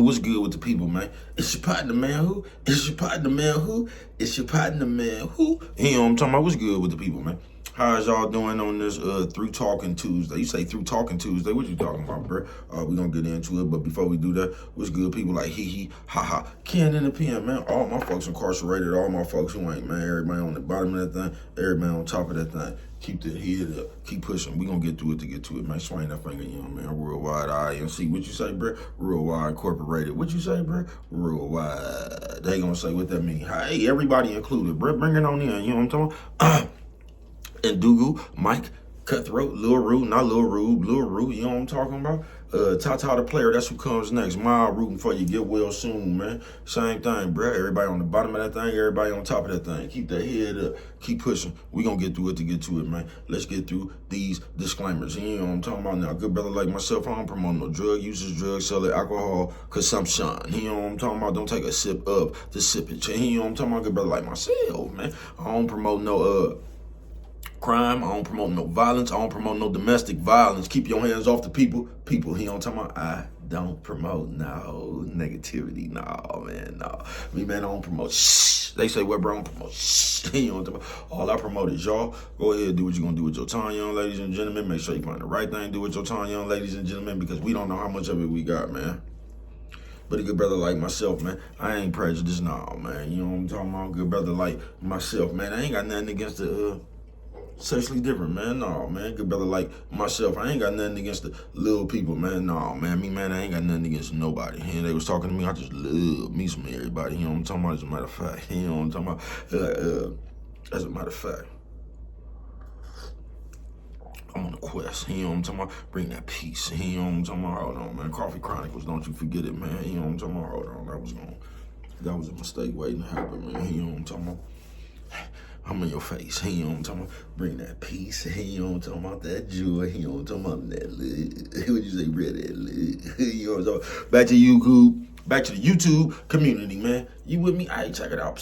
What's good with the people, man? It's your partner, man. Who? It's your partner, man. Who? It's your partner, man. Who? You know what I'm talking about? What's good with the people, man? How's y'all doing on this Through Talking Tuesday? You say Through Talking Tuesday. What you talking about, bro? We gonna get into it, but before we do that, what's good, people like hee hee, ha ha, Ken and the pen, man. All my folks incarcerated, all my folks who ain't, man. Everybody on the bottom of that thing, everybody on top of that thing. Keep the head up, keep pushing. We gonna get through it to get to it, man. Swing that finger, you know, man. Worldwide INC. What you say, bro? Worldwide Incorporated. What you say, bro? Worldwide. They gonna say what that mean. Hey, everybody included, bro. Bring it on in. You know what I'm talking about? And Dougal, Mike, Cutthroat, Lil Rue, not Lil Rue, you know what I'm talking about? Tata the player, that's who comes next. Mild rooting for you, get well soon, man. Same thing, bro. Everybody on the bottom of that thing, everybody on top of that thing. Keep that head up, keep pushing. We gonna get through it to get to it, man. Let's get through these disclaimers. You know what I'm talking about now. Good brother like myself, I don't promote no drug usage, drug selling, alcohol consumption. You know what I'm talking about? Don't take a sip of the sippage. You know what I'm talking about? Good brother like myself, man. I don't promote no crime. I don't promote no violence. I don't promote no domestic violence. Keep your hands off the people. People, you know what I'm talking about? I don't promote no negativity. No, man, no. Me, man, I don't promote shh. They say, well, bro, I don't promote shh. You know what I'm talking about? All I promote is y'all. Go ahead, do what you're going to do with your time, young ladies and gentlemen. Make sure you find the right thing to do with your time, young ladies and gentlemen, because we don't know how much of it we got, man. But a good brother like myself, man, I ain't prejudiced, no, man. You know what I'm talking about? Good brother like myself, man. I ain't got nothing against the sexually different, man. No, man. Good brother like myself. I ain't got nothing against the little people, man. No, man. Me, man, I ain't got nothing against nobody. And they was talking to me. I just love me some everybody. You know what I'm talking about? As a matter of fact. You know what I'm talking about? As a matter of fact. I'm on a quest. You know what I'm talking about? Bring that peace. You know what I'm talking about? Hold on, man. Coffee Chronicles, don't you forget it, man. You know what I'm talking about? Hold on. That was a mistake waiting to happen, man. You know what I'm talking about? I'm in your face. You know what I'm talking about? Bring that peace. You know what I'm talking about? That joy. You know what I'm talking about? That love. What you say, brother? That love. You know what I'm talking about? Back to YouTube. Back to the YouTube community, man. You with me? All right, check it out.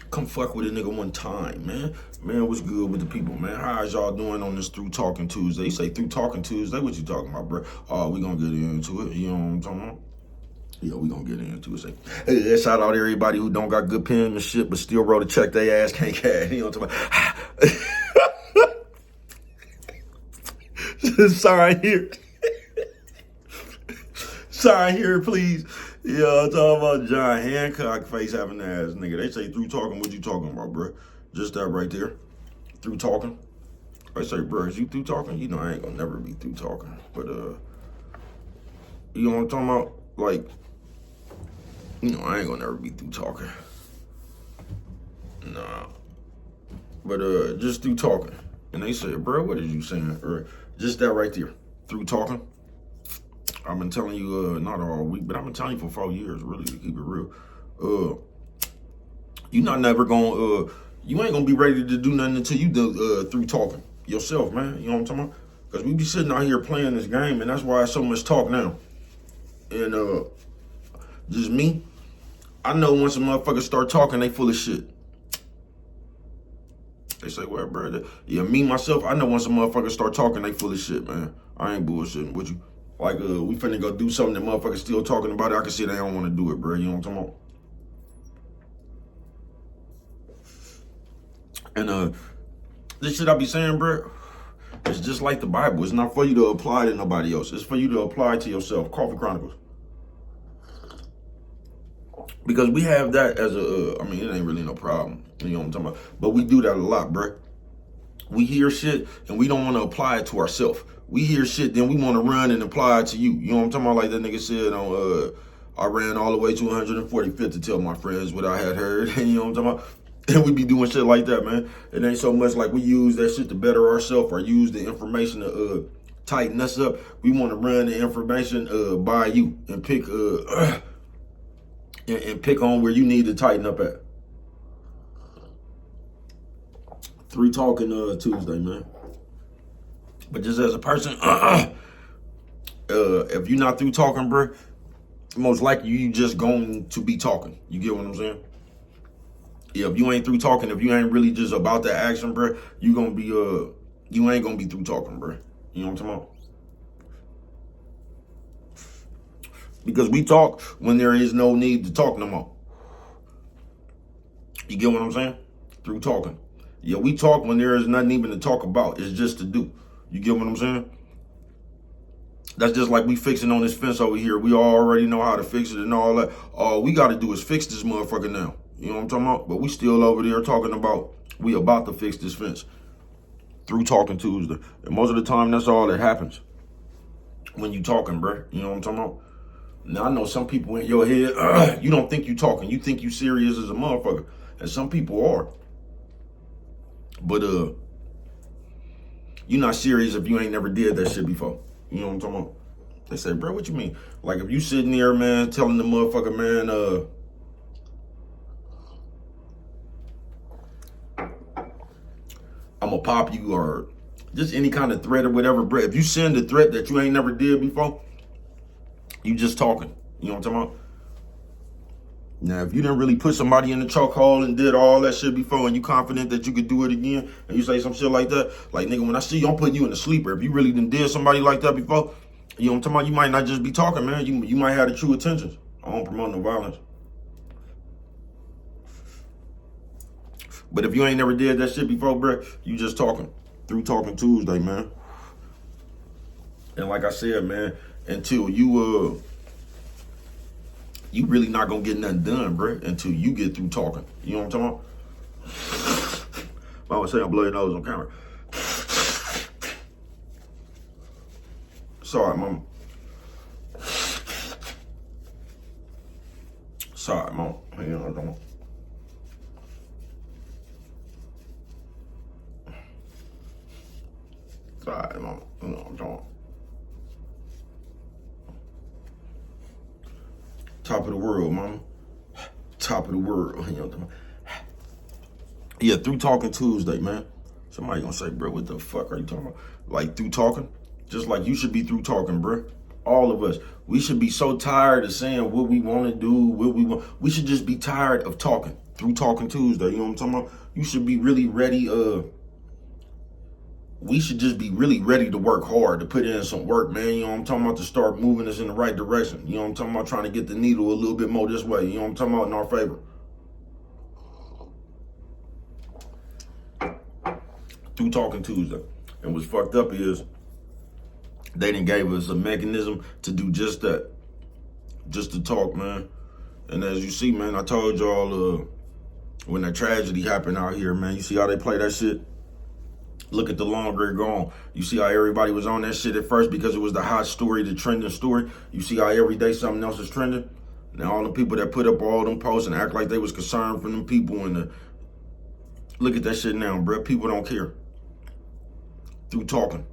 Come fuck with a nigga one time, man. Man, what's good with the people, man? How's y'all doing on this Through Talking Tuesday? You say Through Talking Tuesday? What you talking about, bro? We gonna get into it. You know what I'm talking about? Yeah, we gonna get into it. Hey, shout out everybody who don't got good penmanship but still wrote a check they ass can't cash. You know what I'm talking about? Sign here. Sign here, please. Yeah, I'm talking about John Hancock face having ass nigga. They say Through Talking, what you talking about, bro? Just that right there. Through Talking. I say, bro, is you through talking? You know I ain't gonna never be through talking. But you know what I'm talking about? Like, you know, I ain't gonna never be through talking. Nah. But just through talking. And they said, bro, what is you saying? Or just that right there. Through talking. I've been telling you, not all week, but I've been telling you for 4 years, really, to keep it real. You not never gonna, you ain't gonna be ready to do nothing until you do through talking yourself, man. You know what I'm talking about? Because we be sitting out here playing this game, and that's why it's so much talk now. And just me, I know once a motherfucker start talking, they full of shit. They say, well, bro, yeah, me, myself, I know once a motherfucker start talking, they full of shit, man. I ain't bullshitting with you. Like, we finna go do something that motherfuckers still talking about it. I can see they don't want to do it, bro. You know what I'm talking about? And this shit I be saying, bro, it's just like the Bible. It's not for you to apply to nobody else. It's for you to apply to yourself. Coffee Chronicles. Because we have that as I mean, it ain't really no problem. You know what I'm talking about? But we do that a lot, bro. We hear shit and we don't want to apply it to ourselves. We hear shit, then we want to run and apply it to you. You know what I'm talking about? Like that nigga said on, I ran all the way to 145th to tell my friends what I had heard. You know what I'm talking about? And we be doing shit like that, man. It ain't so much like we use that shit to better ourselves or use the information to tighten us up. We want to run the information by you and pick and pick on where you need to tighten up at. Through Talking Tuesday, man. But just as a person, if you're not through talking, bro, most likely you just going to be talking. You get what I'm saying? Yeah, if you ain't through talking, if you ain't really just about that action, bro, you gonna be you ain't gonna be through talking, bro. You know what I'm talking about? Because we talk when there is no need to talk no more. You get what I'm saying? Through talking. Yeah, we talk when there is nothing even to talk about. It's just to do. You get what I'm saying? That's just like we fixing on this fence over here. We already know how to fix it and all that. All we got to do is fix this motherfucker now. You know what I'm talking about? But we still over there talking about we about to fix this fence through Talking Tuesday. And most of the time, that's all that happens when you talking, bruh. You know what I'm talking about? Now, I know some people in your head, you don't think you talking. You think you serious as a motherfucker. And some people are. But you're not serious if you ain't never did that shit before. You know what I'm talking about? They say, bro, what you mean? Like if you sitting there, man, telling the motherfucker, man, I'ma pop you, or just any kind of threat or whatever, bro. If you send a threat that you ain't never did before, you just talking. You know what I'm talking about? Now, if you didn't really put somebody in the chokehold and did all that shit before, and you confident that you could do it again, and you say some shit like that, like, nigga, when I see you, I'm putting you in the sleeper. If you really did somebody like that before, you know what I'm talking about? You might not just be talking, man. You might have the true intentions. I don't promote no violence. But if you ain't never did that shit before, bro, you just talking. Through Talking Tuesday, man. And like I said, man, until you really not gonna get nothing done, bro, until you get through talking. You know what I'm talking about? I would say I'm blowing nose on camera. Sorry, mama. Sorry, mama. You know what I'm talking about? Sorry, mama. You know what I'm talking about? Top of the world, mama. Top of the world. You know what I'm talking about? Yeah, through Talking Tuesday, man. Somebody gonna say, bro, what the fuck are you talking about? Like, through talking? Just like you should be through talking, bro. All of us. We should be so tired of saying what we want to do, what we want. We should just be tired of talking. Through Talking Tuesday, you know what I'm talking about? You should be really ready, we should just be really ready to work hard, to put in some work, man. You know what I'm talking about? To start moving us in the right direction. You know what I'm talking about? Trying to get the needle a little bit more this way. You know what I'm talking about? In our favor. Through Talking Tuesday. And what's fucked up is they done gave us a mechanism to do just that. Just to talk, man. And as you see, man, I told y'all when that tragedy happened out here, man, you see how they play that shit? Look at the longer it gone. You see how everybody was on that shit at first because it was the hot story, the trending story. You see how every day something else is trending? Now all the people that put up all them posts and act like they was concerned for them people and look at that shit now, bro. People don't care. Through talking.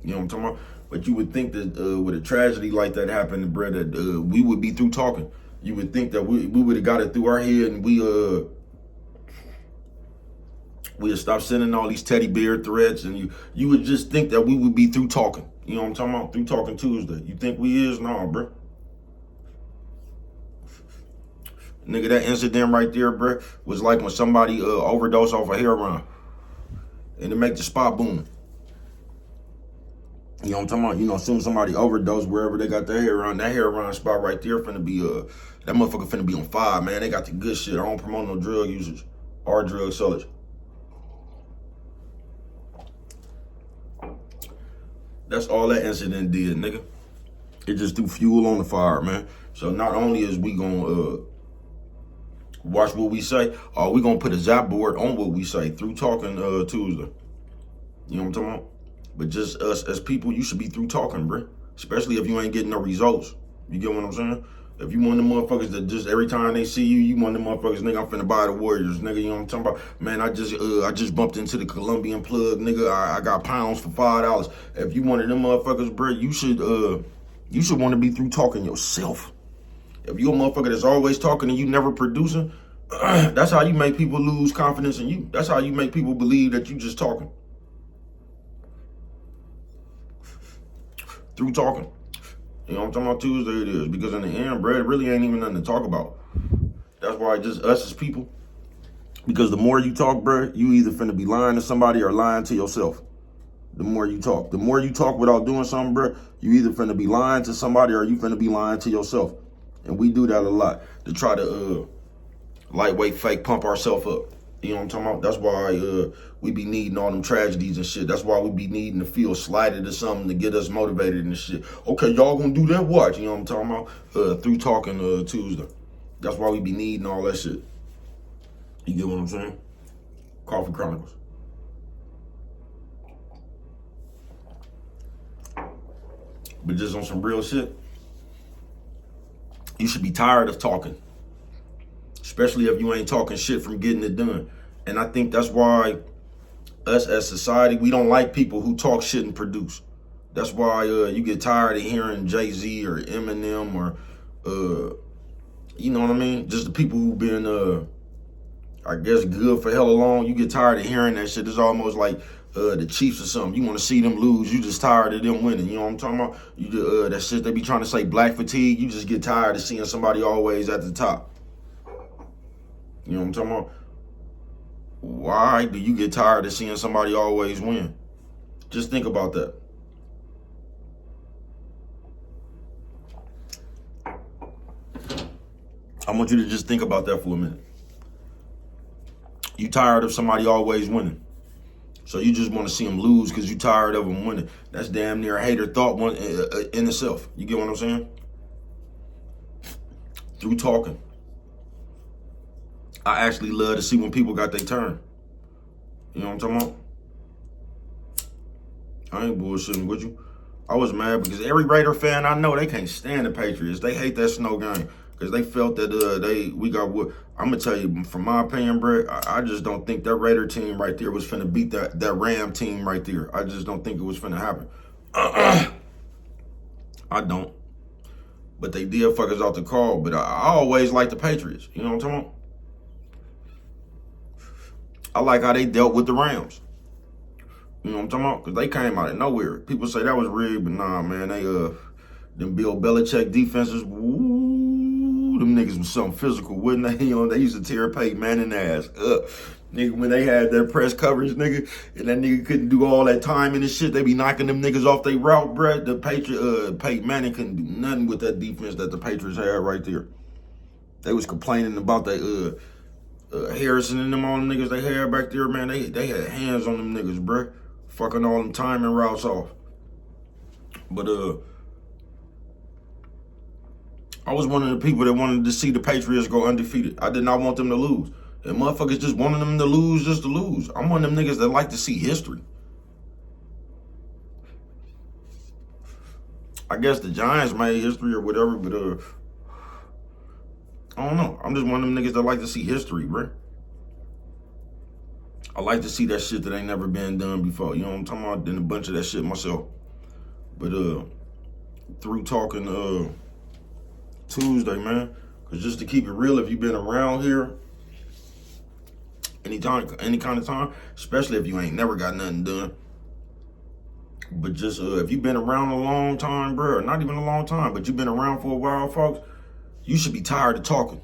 You know what I'm talking about? But you would think that with a tragedy like that happening, bro, that we would be through talking. You would think that we would have got it through our head and we'd stop sending all these teddy bear threats, and you would just think that we would be through talking. You know what I'm talking about? Through Talking Tuesday. You think we is? Nah, bro. Nigga, that incident right there, bro, was like when somebody overdosed off of heroin and it make the spot boom. You know what I'm talking about? You know, as soon as somebody overdose wherever they got their heroin, that heroin spot right there finna be, that motherfucker finna be on fire, man. They got the good shit. I don't promote no drug users or drug sellers. That's all that incident did, nigga. It just threw fuel on the fire, man. So not only is we gonna watch what we say, we gonna put a zap board on what we say through Talking Tuesday. You know what I'm talking about? But just us as people, you should be through talking, bro. Especially if you ain't getting no results. You get what I'm saying? If you one of them motherfuckers that just every time they see you, you one of them motherfuckers, nigga, I'm finna buy the Warriors, nigga, you know what I'm talking about? Man, I just bumped into the Colombian plug, nigga, I got pounds for $5. If you one of them motherfuckers, bro, you should want to be through talking yourself. If you a motherfucker that's always talking and you never producing, that's how you make people lose confidence in you. That's how you make people believe that you just talking. Through talking. You know what I'm talking about? Tuesday it is. Because in the end, bro, it really ain't even nothing to talk about. That's why just us as people. Because the more you talk, bro, you either finna be lying to somebody or lying to yourself. the more you talk. The more you talk without doing something, bro, you either finna be lying to somebody or you finna be lying to yourself. And we do that a lot to try to lightweight fake pump ourselves up. You know what I'm talking about? That's why we be needing all them tragedies and shit. That's why we be needing to feel slighted or something to get us motivated and shit. Okay, y'all gonna do that? Watch. You know what I'm talking about? Through Talking Tuesday. That's why we be needing all that shit. You get what I'm saying? Coffee Chronicles. But just on some real shit, you should be tired of talking. Especially if you ain't talking shit from getting it done. And I think that's why us as society, we don't like people who talk shit and produce. That's why you get tired of hearing Jay-Z or Eminem or, you know what I mean? Just the people who've been, I guess, good for hella long. You get tired of hearing that shit. It's almost like the Chiefs or something. You want to see them lose. You just tired of them winning. You know what I'm talking about? You that shit they be trying to say, black fatigue. You just get tired of seeing somebody always at the top. You know what I'm talking about? Why do you get tired of seeing somebody always win? Just think about that. I want you to just think about that for a minute. You tired of somebody always winning. So you just want to see them lose because you tired of them winning. That's damn near a hater thought in itself. You get what I'm saying? Through talking. I actually love to see when people got their turn. You know what I'm talking about? I ain't bullshitting with you. I was mad because every Raider fan I know, they can't stand the Patriots. They hate that snow game because they felt that we got what. I'm gonna tell you, from my opinion, bro, I just don't think that Raider team right there was finna beat that Ram team right there. I just don't think it was finna happen. I don't. But they did fuck us out the call. But I always like the Patriots. You know what I'm talking about? I like how they dealt with the Rams. You know what I'm talking about? Because they came out of nowhere. People say that was rigged, but nah, man. They, them Bill Belichick defenses, woo, them niggas was something physical, wouldn't they? You know, they used to tear Peyton Manning ass up. Nigga, when they had their press coverage, nigga, and that nigga couldn't do all that timing and shit, they be knocking them niggas off their route, bruh. The Peyton Manning couldn't do nothing with that defense that the Patriots had right there. They was complaining about that, Harrison and them all them niggas they had back there, man. They had hands on them niggas, bruh. Fucking all them timing routes off. But I was one of the people that wanted to see the Patriots go undefeated. I did not want them to lose. And motherfuckers just wanted them to lose just to lose. I'm one of them niggas that like to see history. I guess the Giants made history or whatever, but I don't know. I'm just one of them niggas that like to see history, bro. I like to see that shit that ain't never been done before. You know what I'm talking about? Done a bunch of that shit myself. But through Talking Tuesday, man. Cause just to keep it real, if you've been around here any kind of time, especially if you ain't never got nothing done. But just if you've been around a long time, bro, not even a long time, but you've been around for a while, folks, you should be tired of talking.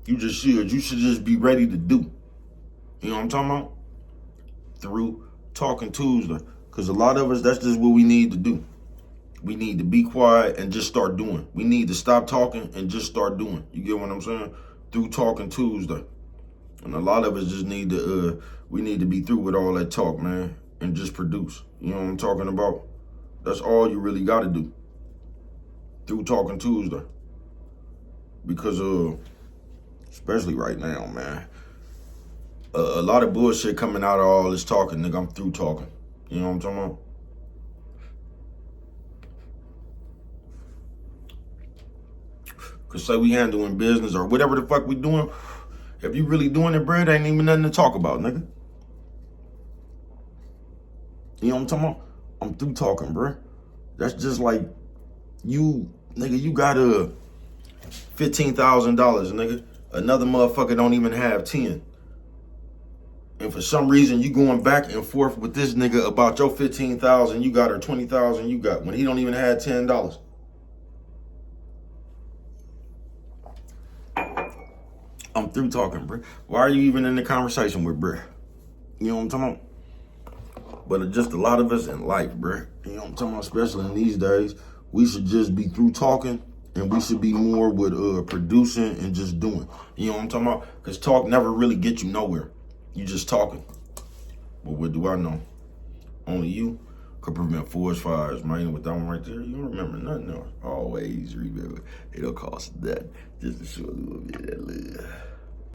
You just should. You should just be ready to do. You know what I'm talking about? Through Talking Tuesday. Because a lot of us, that's just what we need to do. We need to be quiet and just start doing. We need to stop talking and just start doing. You get what I'm saying? Through Talking Tuesday. And a lot of us just need to, we need to be through with all that talk, man, and just produce. You know what I'm talking about? That's all you really got to do. Through Talking Tuesday. Because, especially right now, man, a lot of bullshit coming out of all this talking, nigga. I'm through talking. You know what I'm talking about? Cause say we handling business or whatever the fuck we doing, if you really doing it, bro, there ain't even nothing to talk about, nigga. You know what I'm talking about? I'm through talking, bro. That's just like you, nigga, you got $15,000, nigga. Another motherfucker don't even have 10. And for some reason, you going back and forth with this nigga about your 15,000 you got or 20,000 you got when he don't even have $10. I'm through talking, bro. Why are you even in the conversation with bro? You know what I'm talking about? but just a lot of us in life, bruh. You know what I'm talking about? Especially in these days, we should just be through talking, and we should be more with producing and just doing. You know what I'm talking about? Because talk never really get you nowhere. You just talking. But what do I know? Only you could prevent forest fires, man. With that one right there, you don't remember nothing else. Always remember, it don't cost that. Just to show a little bit of that love.